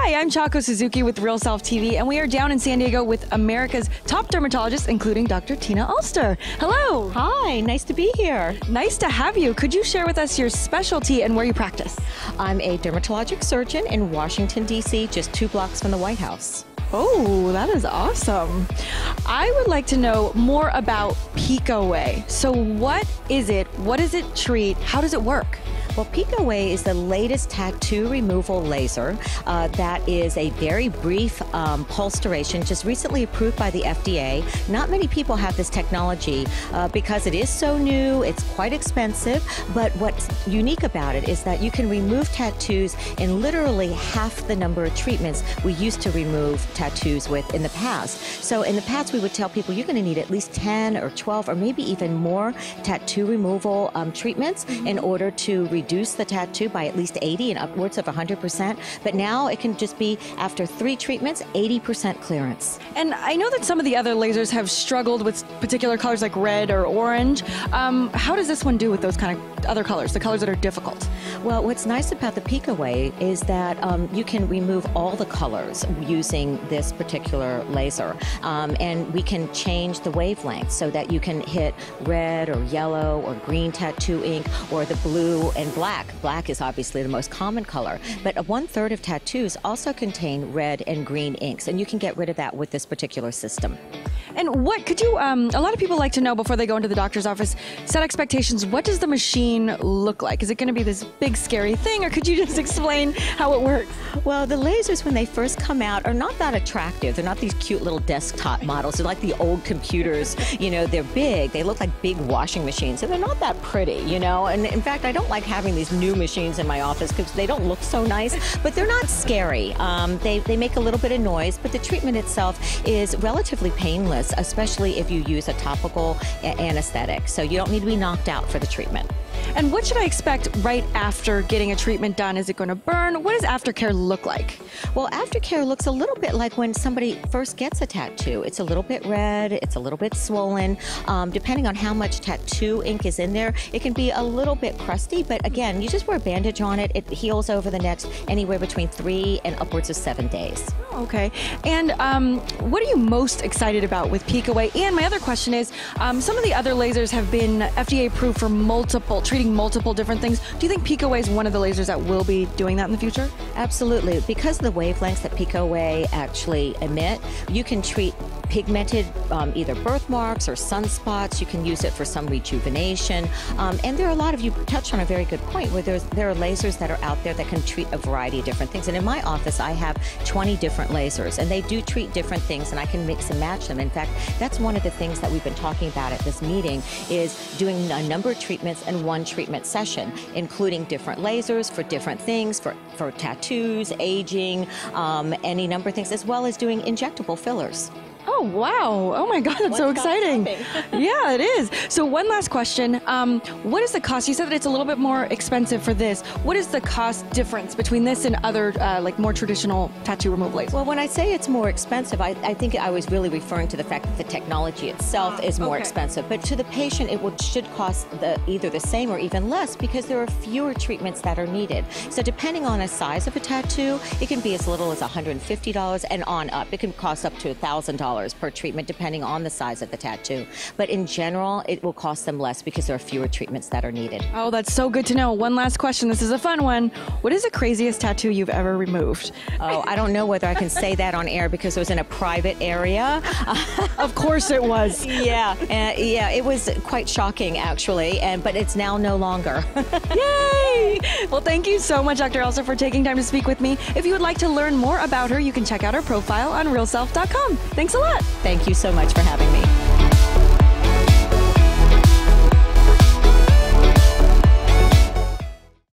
Hi, I'm Chaco Suzuki with Real Self TV, and we are down in San Diego with America's top dermatologists, including Dr. Tina Ulster. Hello. Hi, nice to be here. Nice to have you. Could you share with us your specialty and where you practice? I'm a dermatologic surgeon in Washington, D.C., just 2 blocks from the White House. Oh, that is awesome. I would like to know more about PicoWay. So what is it? What does it treat? How does it work? Well, PicoWay is the latest tattoo removal laser that is a very brief pulse duration, just recently approved by the FDA. Not many people have this technology because it is so new, it's quite expensive, but what's unique about it is that you can remove tattoos in literally half the number of treatments we used to remove tattoos with in the past. So in the past, we would tell people you're going to need at least 10 or 12 or maybe even more tattoo removal treatments in order to reduce the tattoo by at least 80 and upwards of 100%. But now it can just be, after 3 treatments, 80% clearance. And I know that some of the other lasers have struggled with particular colors like red or orange. How does this one do with those kind of other colors, the colors that are difficult? Well, what's nice about the PicoWay is that you can remove all the colors using this particular laser. And we can change the wavelength so that you can hit red or yellow or green tattoo ink or the blue and black. Black is obviously the most common color, but 1/3 of tattoos also contain red and green inks, and you can get rid of that with this particular system. And what could you, a lot of people like to know before they go into the doctor's office, set expectations. What does the machine look like? Is it going to be this big scary thing, or could you just explain how it works? Well, the lasers, when they first come out, are not that attractive. They're not these cute little desktop models. They're like the old computers. You know, they're big. They look like big washing machines, and they're not that pretty, you know. And in fact, I don't like having these new machines in my office because they don't look so nice, but they're not scary. They make a little bit of noise, but the treatment itself is relatively painless, especially if you use a topical anesthetic. So you don't need to be knocked out for the treatment. And what should I expect right after getting a treatment done? Is it going to burn? What does aftercare look like? Well, aftercare looks a little bit like when somebody first gets a tattoo. It's a little bit red, it's a little bit swollen. Depending on how much tattoo ink is in there, it can be a little bit crusty, but again, you just wear a bandage on it. It heals over the next anywhere between 3 and upwards of 7 days. Oh, okay. And what are you most excited about with PicoWay? And my other question is, some of the other lasers have been FDA approved for treating multiple different things. Do you think PicoWay is one of the lasers that will be doing that in the future? Absolutely. Because of the wavelengths that PicoWay actually emit, you can treat pigmented either birthmarks or sunspots. You can use it for some rejuvenation. And there are a lot of, you touched on a very good point, where there are lasers that are out there that can treat a variety of different things. And in my office, I have 20 different lasers, and they do treat different things, and I can mix and match them. In fact, that's one of the things that we've been talking about at this meeting, is doing a number of treatments in one treatment session, including different lasers for different things, for tattoos, aging, any number of things, as well as doing injectable fillers. Oh, wow. Oh, my God. That's so exciting. Yeah, it is. So one last question. What is the cost? You said that it's a little bit more expensive for this. What is the cost difference between this and other, like more traditional tattoo removal lasers? Well, when I say it's more expensive, I think I was really referring to the fact that the technology itself is more expensive. But to the patient, it should cost either the same or even less, because there are fewer treatments that are needed. So depending on the size of a tattoo, it can be as little as $150 and on up. It can cost up to $1,000 per treatment, depending on the size of the tattoo. But in general, it will cost them less because there are fewer treatments that are needed. Oh, that's so good to know. One last question. This is a fun one. What is the craziest tattoo you've ever removed? Oh, I don't know whether I can say that on air because it was in a private area. Of course it was. Yeah, it was quite shocking, actually, but it's now no longer. Yay! Well, thank you so much, Dr. Ulster, for taking time to speak with me. If you would like to learn more about her, you can check out her profile on realself.com. Thanks a lot. Thank you so much for having me.